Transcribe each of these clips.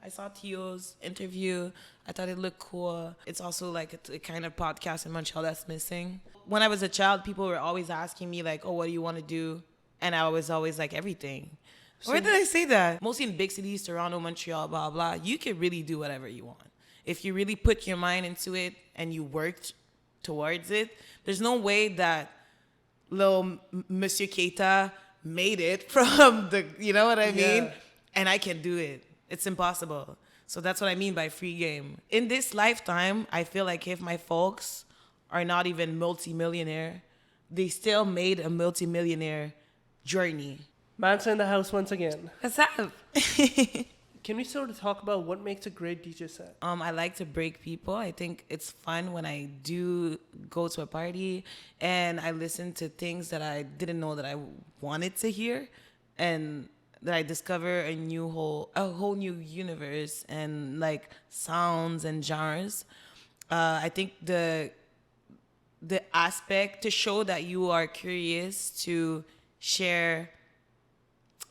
I saw Tio's interview. I thought it looked cool. It's also like a kind of podcast in Montreal that's missing. When I was a child, people were always asking me like, oh, what do you want to do? And I was always like, everything. Where did I say that? Mostly in big cities, Toronto, Montreal, blah, blah. You could really do whatever you want. If you really put your mind into it and you worked towards it, there's no way that little Monsieur Keita made it from the, you know what I mean? And I can do it. It's impossible. So that's what I mean by free game. In this lifetime, I feel like if my folks are not even multimillionaire, they still made a multimillionaire journey. Mansa in the house once again. What's up? Can we sort of talk about what makes a great DJ set? I like to break people. I think it's fun when I do go to a party and I listen to things that I didn't know that I wanted to hear, and that I discover a whole new universe and like sounds and genres. I think the aspect to show that you are curious to share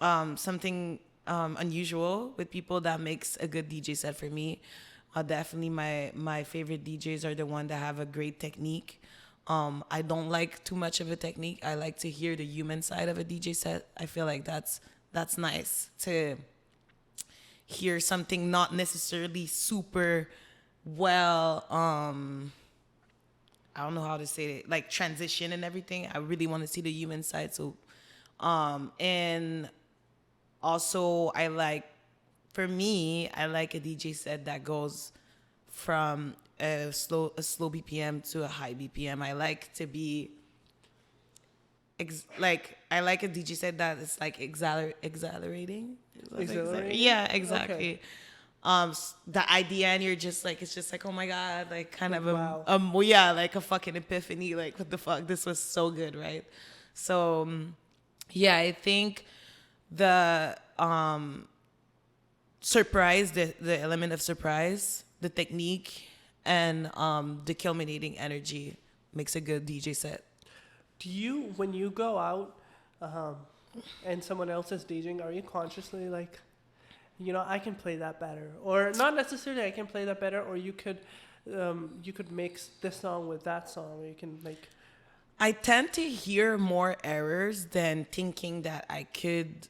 something unusual with people, that makes a good DJ set for me. Definitely my favorite DJs are the ones that have a great technique. I don't like too much of a technique. I like to hear the human side of a DJ set. I feel like that's nice to hear something not necessarily super well, I don't know how to say it, like transition and everything. I really want to see the human side. So, and also I like a DJ set that goes from a slow BPM to a high BPM. I like to be I like a DJ set that is like exhilarating. Exhilarating? Yeah, exactly. Okay. The idea, and you're just like, it's just like, oh my God, like kind of wow. like a fucking epiphany. Like, what the fuck? This was so good, right? So, yeah, I think the surprise, the element of surprise, the technique, and the culminating energy makes a good DJ set. Do you, when you go out and someone else is DJing, are you consciously like, I can play that better, or not necessarily I can play that better, or you could mix this song with that song, or you can like. I tend to hear more errors than thinking that I could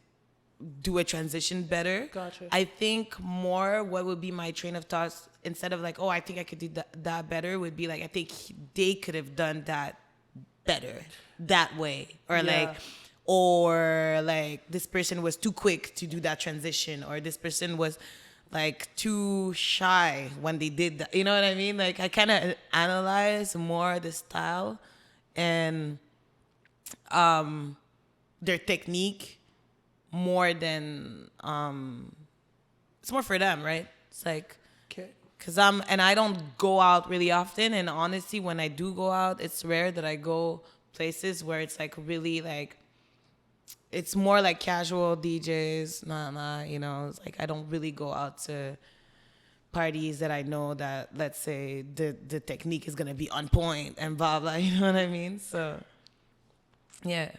do a transition better. Gotcha. I think more what would be my train of thoughts, instead of like, oh, I think I could do that better, would be like, I think they could have done that better that way, or like this person was too quick to do that transition, or this person was like too shy when they did that. You know what I mean? Like, I kind of analyze more the style and their technique more than it's more for them, right? It's like, okay. Cause I don't go out really often, and honestly, when I do go out, it's rare that I go places where it's like really like, it's more like casual DJs. It's like I don't really go out to parties that I know that, let's say, the technique is gonna be on point and blah blah. You know what I mean? So, yeah.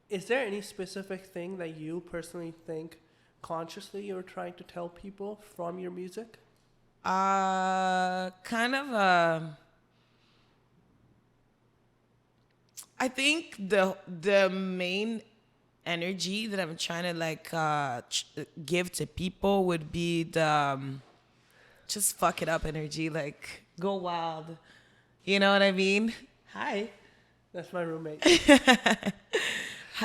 Is there any specific thing that you personally think consciously you're trying to tell people from your music? Kind of. I think the main energy that I'm trying to like give to people would be the just fuck it up energy, like go wild. You know what I mean? Hi. That's my roommate.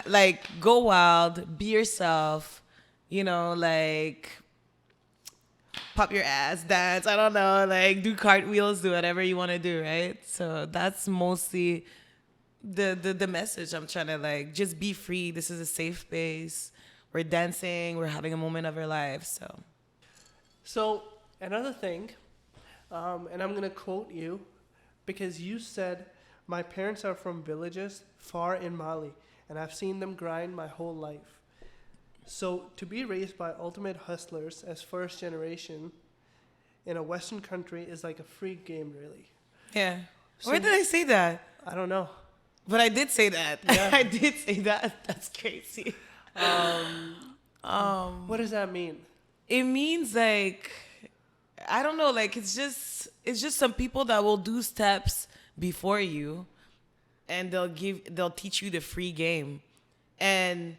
Like, go wild, be yourself, like pop your ass, dance, I don't know, like do cartwheels, do whatever you want to do, right? So that's mostly the message I'm trying to like, just be free. This is a safe space. We're dancing, we're having a moment of our life. So another thing, and I'm going to quote you, because you said, my parents are from villages far in Mali, and I've seen them grind my whole life. So to be raised by ultimate hustlers as first generation in a Western country is like a free game, really. Yeah. So, where did I say that? I don't know. But I did say that. Yeah. I did say that. That's crazy. What does that mean? It means like, I don't know, like it's just some people that will do steps before you, and they'll teach you the free game. And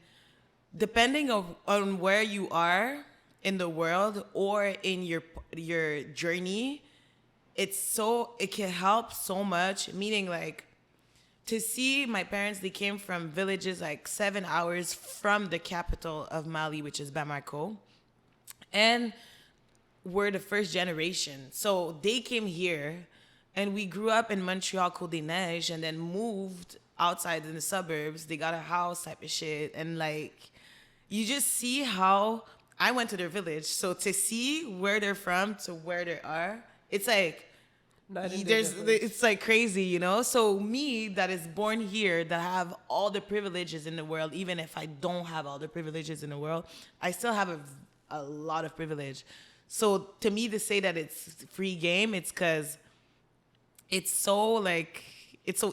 depending on where you are in the world or in your journey, it can help so much. Meaning, like, to see my parents, they came from villages like 7 hours from the capital of Mali, which is Bamako, and we're the first generation. So they came here, and we grew up in Montreal, Côte des Neiges, and then moved outside in the suburbs. They got a house type of shit. And like, you just see how I went to their village. So to see where they're from to where they are, it's like, it's like crazy, you know? So me that is born here, that have all the privileges in the world, even if I don't have all the privileges in the world, I still have a lot of privilege. So to me, to say that it's free game, it's because it's so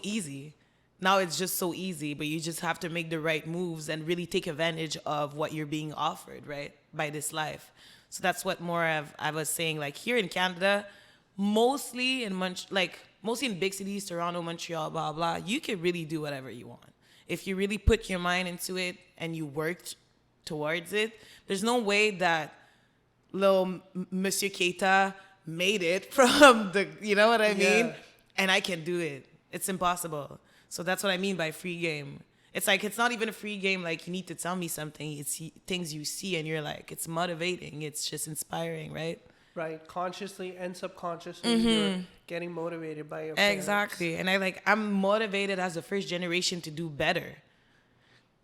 easy. Now it's just so easy, but you just have to make the right moves and really take advantage of what you're being offered, right, by this life. So that's what more I was saying. Like, here in Canada, mostly mostly in big cities, Toronto, Montreal, blah blah, you can really do whatever you want if you really put your mind into it and you worked towards it. There's no way that little Monsieur Keita made it from the, you know what I mean? Yeah. And I can do it. It's impossible. So that's what I mean by free game. It's like, it's not even a free game like you need to tell me something. It's things you see and you're like, it's motivating. It's just inspiring, right? Right, consciously and subconsciously, you're getting motivated by your parents. Exactly. And I'm motivated as a first generation to do better.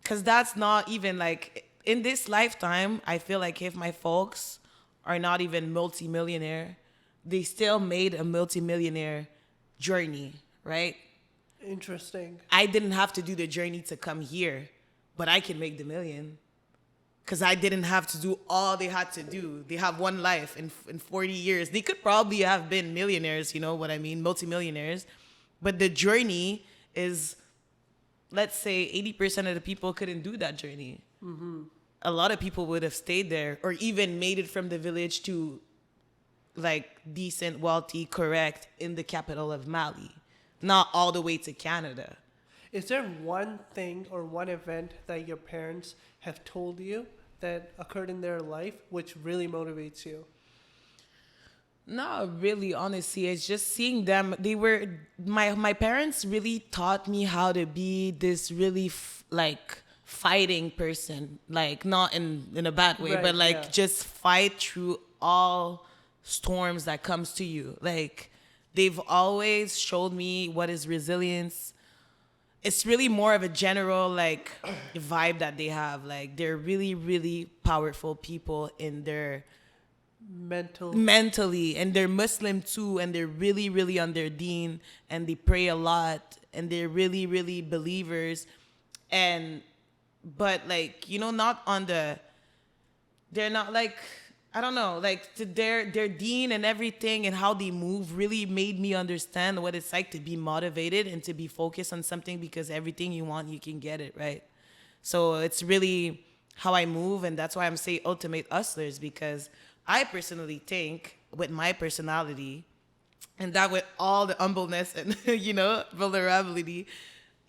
Because that's not even like, in this lifetime, I feel like if my folks are not even multimillionaire, they still made a multimillionaire journey, right? Interesting. I didn't have to do the journey to come here, but I can make the million. Because I didn't have to do all they had to do. They have one life in 40 years. They could probably have been millionaires, you know what I mean? Multimillionaires. But the journey is, let's say 80% of the people couldn't do that journey. Mm-hmm. A lot of people would have stayed there or even made it from the village to like decent, wealthy, correct in the capital of Mali. Not all the way to Canada. Is there one thing or one event that your parents have told you that occurred in their life which really motivates you? Not really, honestly. It's just seeing them. They were, my parents really taught me how to be this really fighting person. Like, not in a bad way, Right, but like, yeah. just fight through all storms that comes to you. Like, they've always showed me what is resilience. It's really more of a general like vibe that they have. Like, they're really, really powerful people in their mentally, and they're Muslim too, and they're really, really on their deen, and they pray a lot, and they're really, really believers. But like, you know, not on the, they're not like, I don't know, like their deen and everything and how they move really made me understand what it's like to be motivated and to be focused on something, because everything you want, you can get it, right? So it's really how I move, and that's why I'm saying ultimate hustlers, because I personally think with my personality and that with all the humbleness and, you know, vulnerability,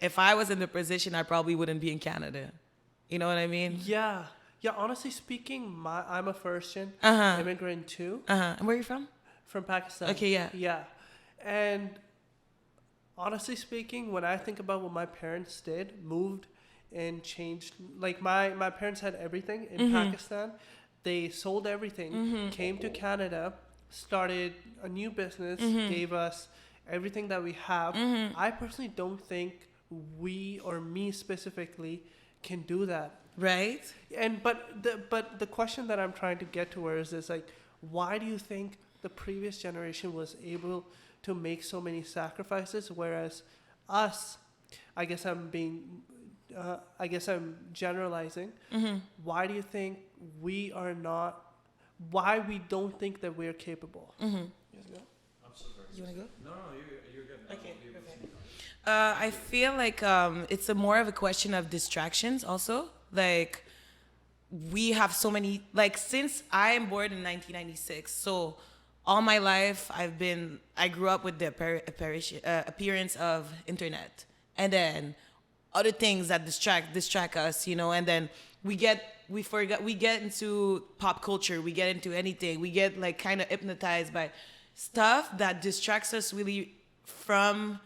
if I was in the position, I probably wouldn't be in Canada. You know what I mean? Yeah. Yeah, honestly speaking, I'm a first-gen immigrant too. And where are you from? From Pakistan. Okay, yeah. Yeah. And honestly speaking, when I think about what my parents did, moved and changed, like my parents had everything in Pakistan. They sold everything, came to Canada, started a new business, gave us everything that we have. I personally don't think we, or me specifically, can do that. Right? And but the question that I'm trying to get towards is like, why do you think the previous generation was able to make so many sacrifices, whereas us, I guess I'm generalizing. Why do you think we are not? Why we don't think that we're capable? You want to go? No, you're good. Okay, perfect. I feel like it's more of a question of distractions also. Like, we have so many, like, since I am born in 1996, so all my life I grew up with the appearance of internet, and then other things that distract us, and then we get into pop culture, we get into anything, we get like kind of hypnotized by stuff that distracts us really from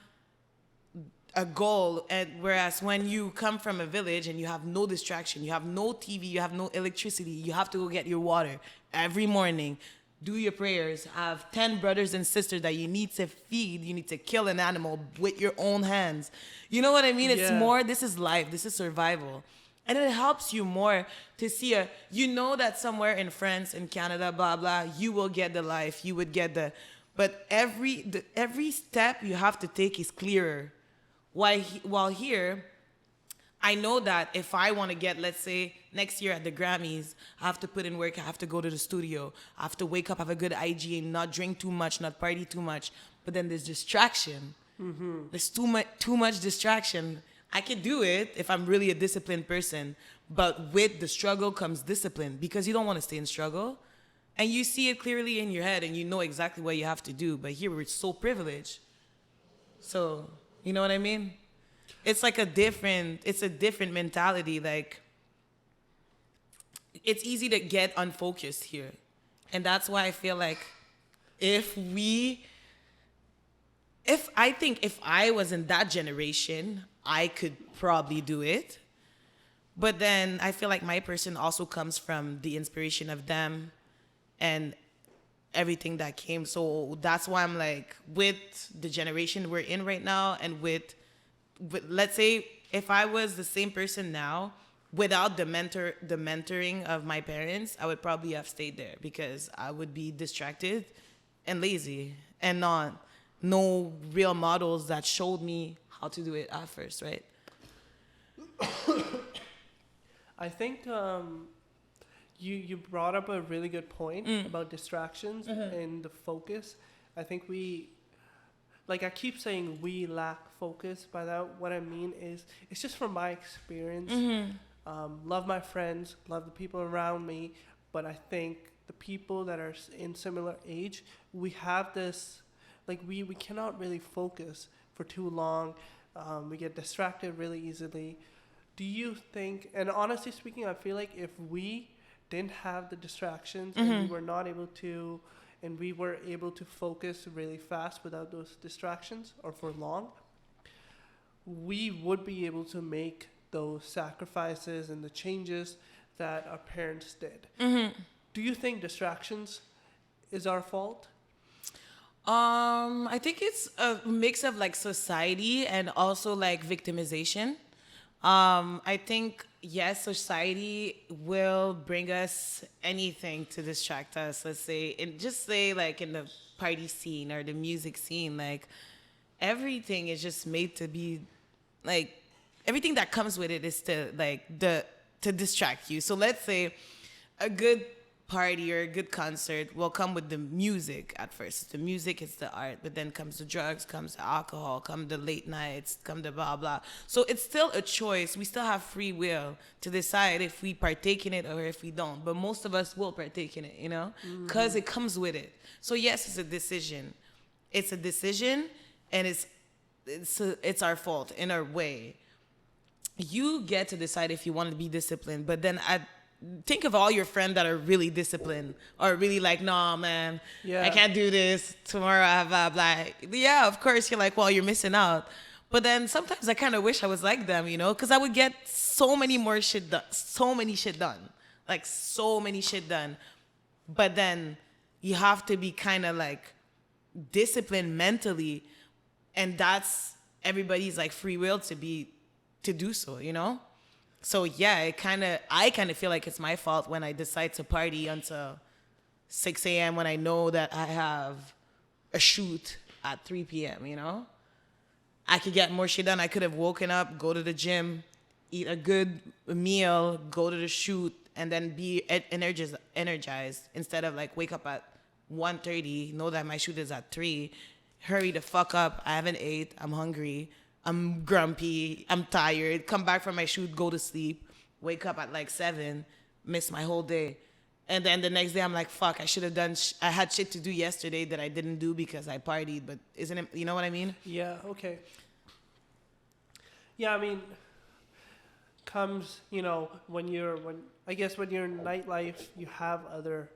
a goal. And whereas when you come from a village and you have no distraction, you have no TV, you have no electricity, you have to go get your water every morning, do your prayers, have 10 brothers and sisters that you need to feed, you need to kill an animal with your own hands. You know what I mean? It's more, this is life, this is survival. And it helps you more to see that somewhere in France, in Canada, blah, blah, you will get the life, you would get but every step you have to take is clearer. While here, I know that if I want to get, let's say, next year at the Grammys, I have to put in work, I have to go to the studio, I have to wake up, have a good hygiene, not drink too much, not party too much. But then there's distraction. Mm-hmm. There's too much distraction. I can do it if I'm really a disciplined person, but with the struggle comes discipline, because you don't want to stay in struggle. And you see it clearly in your head and you know exactly what you have to do. But here we're so privileged. So, you know what I mean? It's like a different mentality. Like, it's easy to get unfocused here. And that's why I feel like if I was in that generation, I could probably do it. But then I feel like my person also comes from the inspiration of them and everything that came. So that's why I'm like, with the generation we're in right now, and with let's say if I was the same person now without the mentoring of my parents, I would probably have stayed there, because I would be distracted and lazy and no real models that showed me how to do it at first, right? I think you brought up a really good point about distractions and the focus. I think I keep saying we lack focus. By that, what I mean is, it's just from my experience. Love my friends, love the people around me, but I think the people that are in similar age, we have this, like, we cannot really focus for too long. We get distracted really easily. Do you think, and honestly speaking, I feel like if we didn't have the distractions and we were able to focus really fast without those distractions or for long, we would be able to make those sacrifices and the changes that our parents did. Do you think distractions is our fault? I think it's a mix of like society and also like victimization. I think, yes, society will bring us anything to distract us. Let's say, like in the party scene or the music scene, like everything is just made to be like, everything that comes with it is to distract you. So let's say a good party or a good concert will come with the music at first. The music is the art, but then comes the drugs, comes the alcohol, come the late nights, come the blah, blah. So it's still a choice. We still have free will to decide if we partake in it or if we don't. But most of us will partake in it, because it comes with it. So yes, it's a decision. It's a decision, and it's our fault in our way. You get to decide if you want to be disciplined, but then think of all your friends that are really disciplined or really like, nah, man, I can't do this. Tomorrow I have blah, blah. Yeah, of course, you're like, well, you're missing out. But then sometimes I kind of wish I was like them, because I would get so many shit done. Like, so many shit done. But then you have to be kind of like disciplined mentally. And that's everybody's like free will to do so, So yeah, I kind of feel like it's my fault when I decide to party until 6 a.m. when I know that I have a shoot at 3 p.m., I could get more shit done. I could have woken up, go to the gym, eat a good meal, go to the shoot, and then be energized instead of like wake up at 1:30, know that my shoot is at 3, hurry the fuck up, I haven't ate, I'm hungry, I'm grumpy, I'm tired, come back from my shoot, go to sleep, wake up at like 7, miss my whole day. And then the next day I'm like, fuck, I should have done, I had shit to do yesterday that I didn't do because I partied. But isn't it, you know what I mean? Yeah, okay. Yeah, I mean, comes, when I guess when you're in nightlife, you have other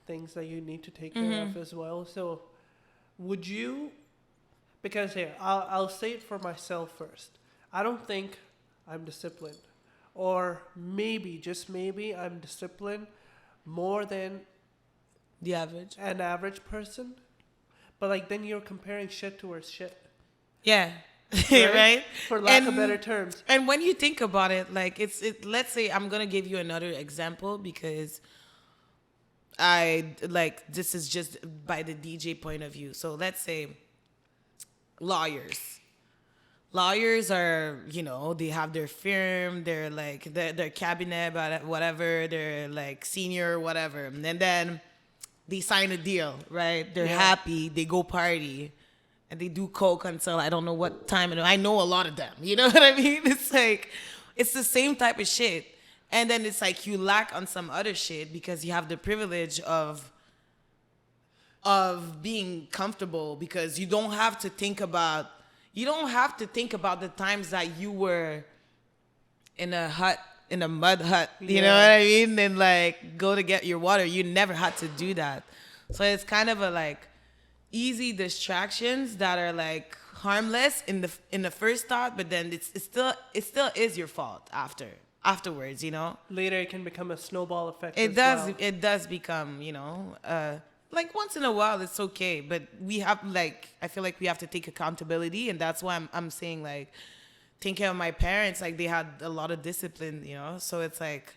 things that you need to take care of as well. So would you, because here, I'll say it for myself first. I don't think I'm disciplined. Or maybe, just maybe, I'm disciplined more than The average. an average person. But like then you're comparing shit towards shit. Yeah. Right? Right? For lack of better terms. And when you think about it, like let's say I'm going to give you another example because this is just by the DJ point of view. So let's say lawyers. Lawyers are, they have their firm, they're like their cabinet, but whatever, they're like senior, whatever. And then they sign a deal, right? They're happy, they go party, and they do coke until I don't know what time. And I know a lot of them, you know what I mean? It's like, it's the same type of shit. And then it's like you lack on some other shit because you have the privilege of being comfortable because you don't have to think about the times that you were in a mud hut, you know what I mean? And like go to get your water. You never had to do that. So it's kind of a like easy distractions that are like harmless in the first thought, but then it still is your fault afterwards, Later it can become a snowball effect. It does become, like once in a while it's okay, but I feel like we have to take accountability, and that's why I'm saying like thinking of my parents, like they had a lot of discipline, so it's like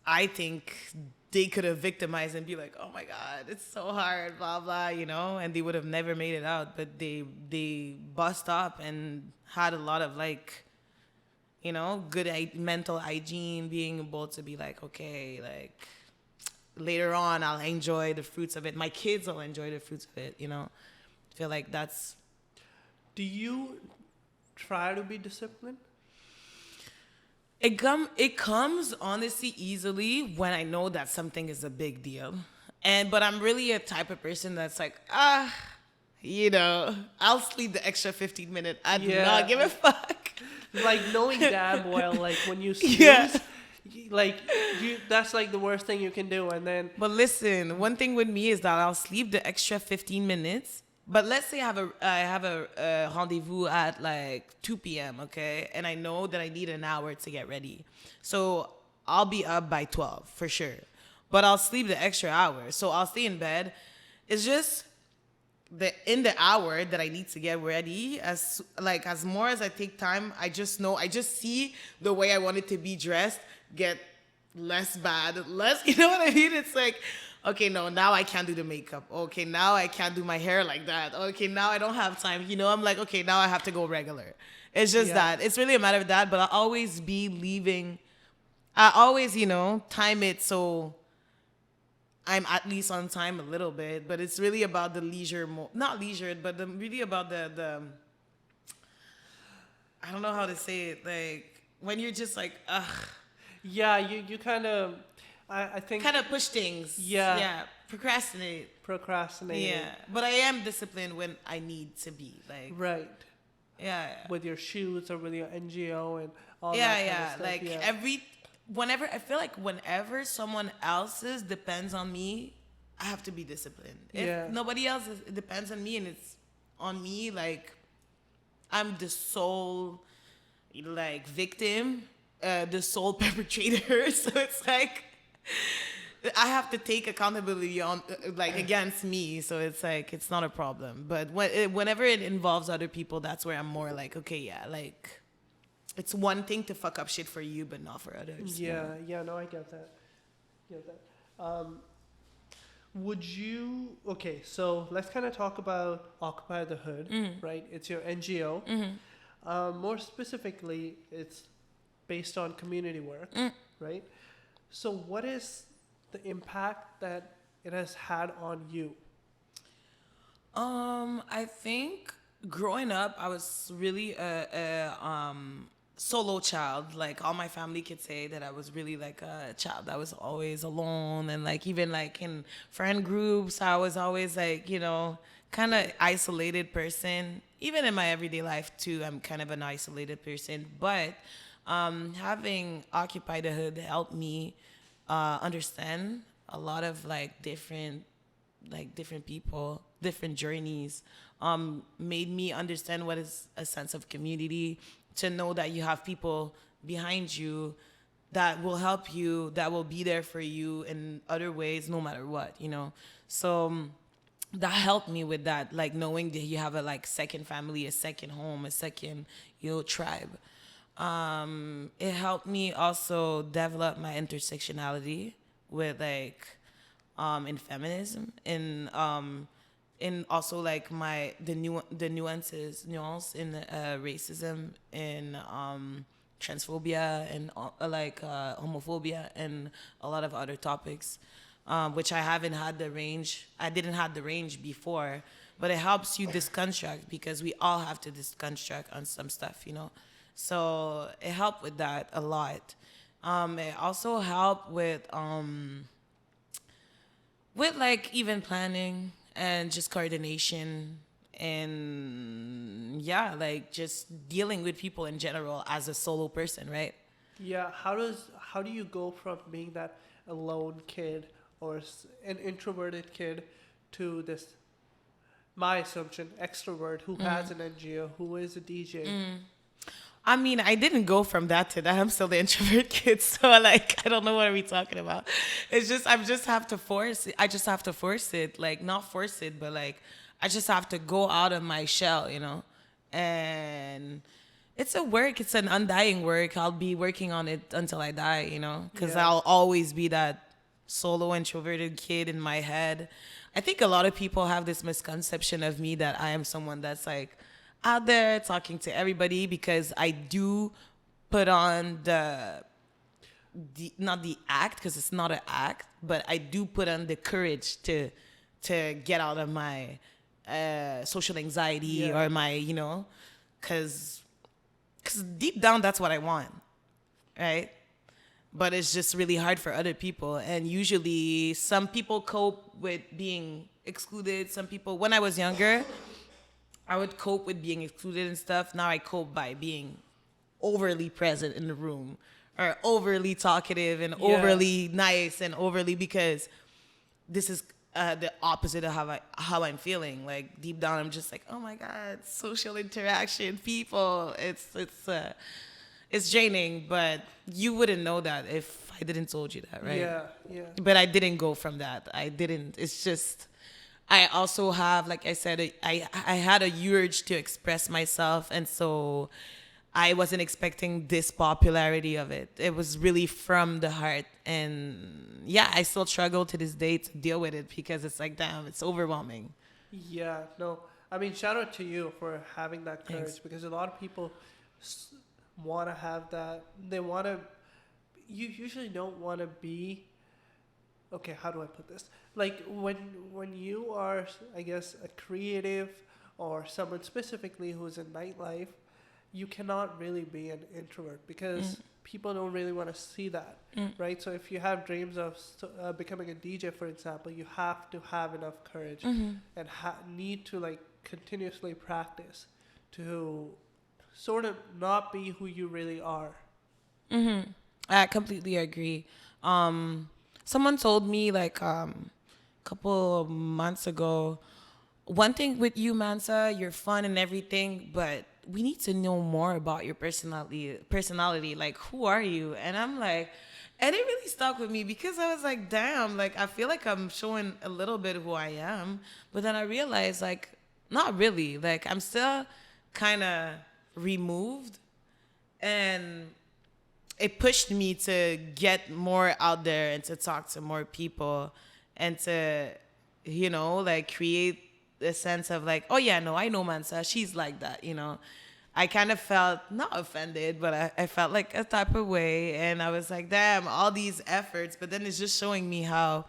I think they could have victimized and be like, oh my god, it's so hard, blah blah, and they would have never made it out, but they bust up and had a lot of like good mental hygiene, being able to be like, okay, like later on I'll enjoy the fruits of it. My kids will enjoy the fruits of it, I feel like that's... Do you try to be disciplined? It comes honestly easily when I know that something is a big deal. But I'm really a type of person that's like, I'll sleep the extra 15 minutes. I do not give a fuck. Like knowing damn well, like when you snooze, that's like the worst thing you can do. And then, but listen, one thing with me is that I'll sleep the extra 15 minutes. But let's say I have a rendezvous at like 2 p.m. Okay, and I know that I need an hour to get ready, so I'll be up by 12 for sure. But I'll sleep the extra hour, so I'll stay in bed. It's just in the hour that I need to get ready, as more as I take time, I just see the way I want it to be dressed get less bad, you know what I mean? It's like, okay, no, now I can't do the makeup. Okay, now I can't do my hair like that. Okay, now I don't have time. I'm like, okay, now I have to go regular. It's just that. It's really a matter of that, but I'll always be leaving. I always, time it so I'm at least on time a little bit, but it's really about the not leisure, but really about the I don't know how to say it, like when you're just like, ugh. Yeah, you kind of, I think. Kind of push things. Yeah. Yeah, procrastinate. Yeah, but I am disciplined when I need to be, like. Right. Yeah. With your shoots or with your NGO and all that kind of stuff. Like whenever someone else's depends on me, I have to be disciplined. If nobody else depends on me and it's on me, like I'm the sole like victim, the sole perpetrator. So it's like I have to take accountability on against me. So it's like it's not a problem. But whenever it involves other people, that's where I'm more like, okay, yeah, like. It's one thing to fuck up shit for you, but not for others. Yeah, no, I get that. Would you... Okay, so let's kind of talk about Occupy the Hood, right? It's your NGO. More specifically, it's based on community work, right? So what is the impact that it has had on you? I think growing up, I was really solo child. Like all my family could say that I was really like a child that was always alone, and like even like in friend groups, I was always like, kind of isolated person. Even in my everyday life too, I'm kind of an isolated person. But having Occupy the Hood helped me understand a lot of different people, different journeys, made me understand what is a sense of community, to know that you have people behind you that will help you, that will be there for you in other ways, no matter what. So that helped me with that, like knowing that you have a like second family, a second home, a second, tribe. It helped me also develop my intersectionality with like in feminism, in also like the nuance in racism, in transphobia, and homophobia, and a lot of other topics, which I didn't have the range before, but it helps you disconstruct, because we all have to disconstruct on some stuff. So it helped with that a lot. It also helped with like even planning and just coordination, and yeah, like just dealing with people in general as a solo person, right? Yeah, how do you go from being that alone kid or an introverted kid to this, my assumption, extrovert who has an NGO, who is a DJ? I mean, I didn't go from that to that. I'm still the introvert kid, so like I don't know what are we talking about. It's just I just have to force it. I just have to force it, like not force it, but like I just have to go out of my shell. And it's a work. It's an undying work. I'll be working on it until I die. Because Yeah. I'll always be that solo introverted kid in my head. I think a lot of people have this misconception of me that I am someone that's like out there talking to everybody, because I do put on not the act, because it's not an act, but I do put on the courage to get out of my social anxiety, Yeah. or my because deep down that's what I want, right? But it's just really hard for other people, and usually some people cope with being excluded. Some people, when I was younger, I would cope with being excluded and stuff. Now I cope by being overly present in the room, or overly talkative and Yeah. overly nice and overly, because this is the opposite of how I'm feeling. Like deep down, I'm just like, oh my god, social interaction, people. It's draining, but you wouldn't know that if I didn't told you that, right? Yeah, yeah. But I didn't go from that. I didn't. It's just I also have, like I said, I had a urge to express myself, and so I wasn't expecting this popularity of it. It was really from the heart, and yeah, I still struggle to this day to deal with it, because it's like, damn, it's overwhelming. Yeah, no. I mean, shout out to you for having that courage. Thanks. Because a lot of people want to have that. They want to. You usually don't want to be. Okay, how do I put this? Like when you are, I guess, a creative or someone specifically who's in nightlife, you cannot really be an introvert, because people don't really want to see that, right? So if you have dreams of becoming a DJ, for example, you have to have enough courage and need to like continuously practice to sort of not be who you really are. I completely agree. Someone told me like couple of months ago, one thing with you, Mansa, you're fun and everything, but we need to know more about your personality. Like, who are you? And I'm like, and it really stuck with me, because I was like, damn, like I feel like I'm showing a little bit of who I am, but then I realized like not really. Like I'm still kind of removed, and it pushed me to get more out there and to talk to more people, and to like create a sense of like, oh yeah, no, I know Mansa, she's like that. I kind of felt not offended, but I felt like a type of way, and I was like, damn, all these efforts, but then it's just showing me how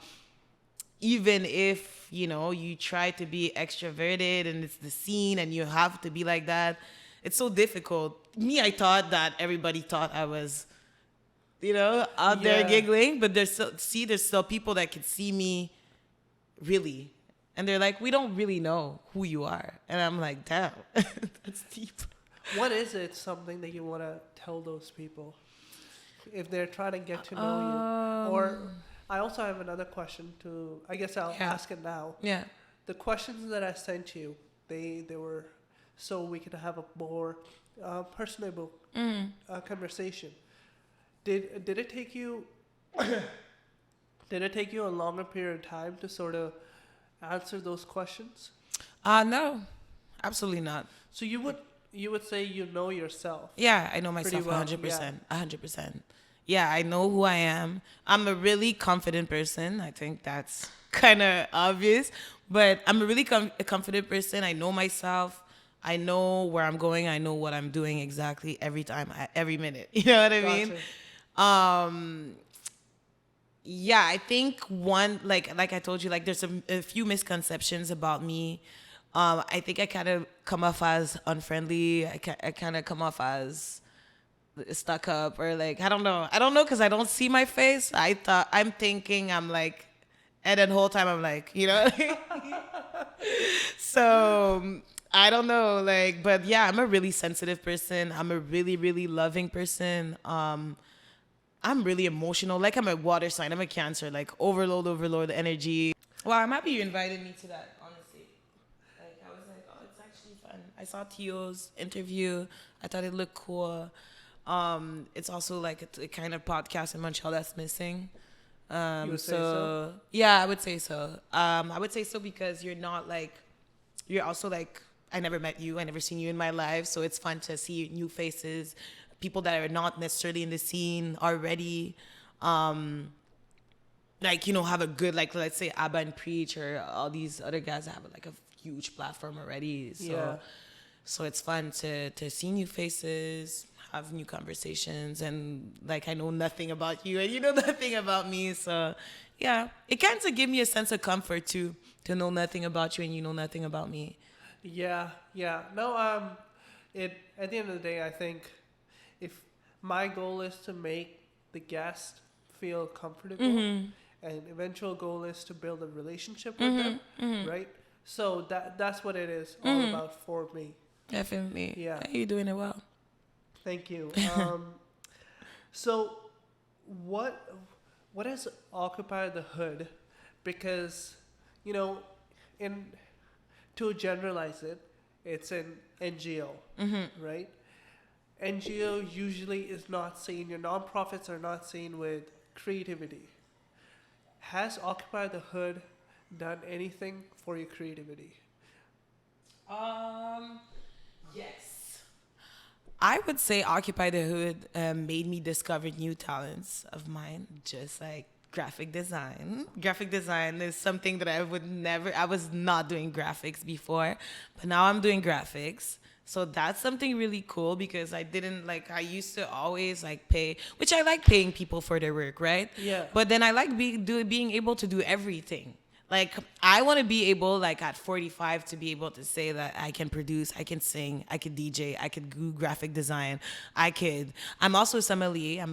even if you try to be extroverted and it's the scene and you have to be like that, it's so difficult me, I thought that everybody thought I was, out there Yeah. giggling, but there's still people that can see me really. And they're like, we don't really know who you are. And I'm like, damn, that's deep. What is it, something that you want to tell those people if they're trying to get to know you? Or I also have another question I guess I'll ask it now. Yeah. The questions that I sent you, they were so we could have a more personable conversation. Did it take you a longer period of time to sort of answer those questions? No, absolutely not. So you would say you know yourself. Yeah, I know myself well, 100%. 100%. Yeah, I know who I am. I'm a really confident person. I think that's kind of obvious, but I'm a really confident person. I know myself. I know where I'm going. I know what I'm doing exactly every time, every minute. You know what I mean? Yeah, I think one, like I told you, like there's a few misconceptions about me. I think I kind of come off as unfriendly. I kind of come off as stuck up, or like, I don't know because I don't see my face. I'm thinking I'm like, and then the whole time I'm like, so I don't know, like, but yeah, I'm a really sensitive person. I'm a really, really loving person. I'm really emotional. Like, I'm a water sign. I'm a Cancer. Like, overload energy. Wow, I'm happy you invited me to that, honestly. Like, I was like, oh, it's actually fun. I saw Tio's interview. I thought it looked cool. It's also like a kind of podcast in Montreal that's missing. You would say so? Yeah, I would say so. I would say so because you're also like, I never met you. I never seen you in my life. So it's fun to see new faces, people that are not necessarily in the scene already. Like, have a good, like, let's say Abba and Preach or all these other guys that have like a huge platform already. So it's fun to see new faces, have new conversations, and like, I know nothing about you and you know nothing about me. So yeah, it kind of give me a sense of comfort too, to know nothing about you and you know nothing about me. Yeah. No, at the end of the day, I think if my goal is to make the guest feel comfortable, and eventual goal is to build a relationship with them, right? So that's what it is all about for me. Definitely. Yeah. You're doing it well. Thank you. So what has Occupy the Hood? Because, to generalize it, it's an NGO, right? NGO usually is not seen, your nonprofits are not seen with creativity. Has Occupy the Hood done anything for your creativity? Yes. I would say Occupy the Hood made me discover new talents of mine, just like graphic design. Graphic design is something that I was not doing graphics before, but now I'm doing graphics. So that's something really cool because I used to always pay, which I like paying people for their work, right? Yeah. But then I like being able to do everything. Like, I want to be able, like, at 45 to be able to say that I can produce, I can sing, I could DJ, I could do graphic design, I'm also a sommelier.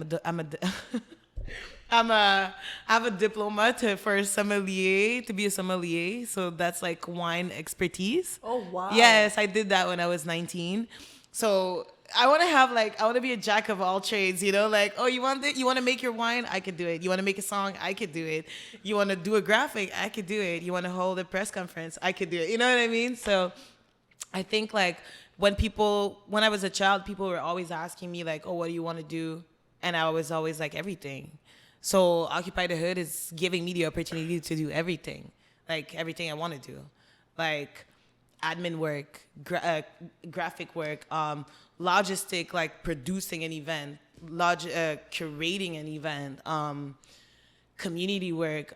I have a diploma for sommelier, to be a sommelier. So that's like wine expertise. Oh, wow. Yes, I did that when I was 19. So I want to be a jack of all trades, like, oh, you want to make your wine? I could do it. You want to make a song? I could do it. You want to do a graphic? I could do it. You want to hold a press conference? I could do it. You know what I mean? So I think when I was a child, people were always asking me oh, what do you want to do? And I was always like, everything. So Occupy the Hood is giving me the opportunity to do everything, everything I want to do, admin work, graphic work, logistic, producing an event, curating an event, community work,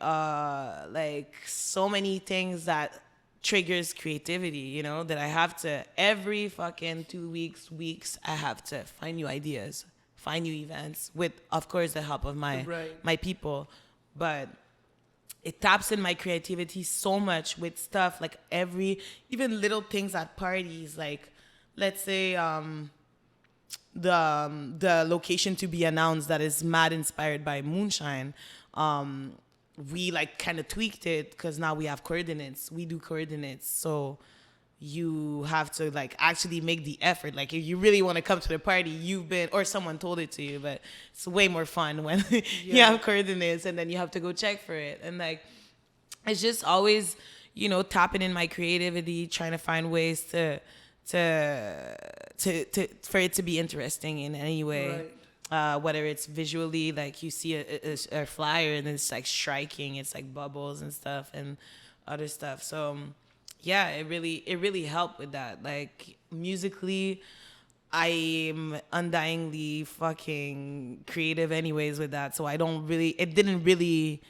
so many things that triggers creativity, that I have to, every fucking 2 weeks, I have to find new ideas, find new events with, of course, the help of my people. But it taps in my creativity so much with stuff even little things at parties, let's say the location to be announced that is mad inspired by moonshine, we like kind of tweaked it because now we have coordinates. We do coordinates, so you have to like actually make the effort. Like if you really want to come to the party, or someone told it to you, but it's way more fun when you have coordinates and then you have to go check for it. And like it's just always, tapping in my creativity, trying to find ways to for it to be interesting in any way. Right. Whether it's visually, like you see a flyer and it's like striking, it's like bubbles and stuff and other stuff. So yeah, it really helped with that. Like musically, I'm undyingly fucking creative anyways with that. So I didn't really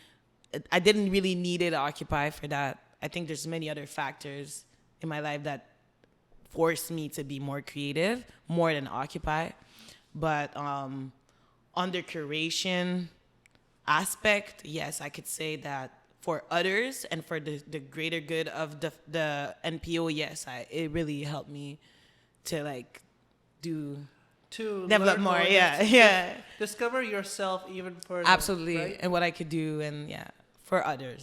need it to occupy for that. I think there's many other factors in my life that forced me to be more creative, more than occupy. But on the curation aspect, yes, I could say that for others and for the greater good of the NPO, yes, it really helped me to like develop more. Yeah. Discover yourself even further. Absolutely, right? and what I could do, and for others.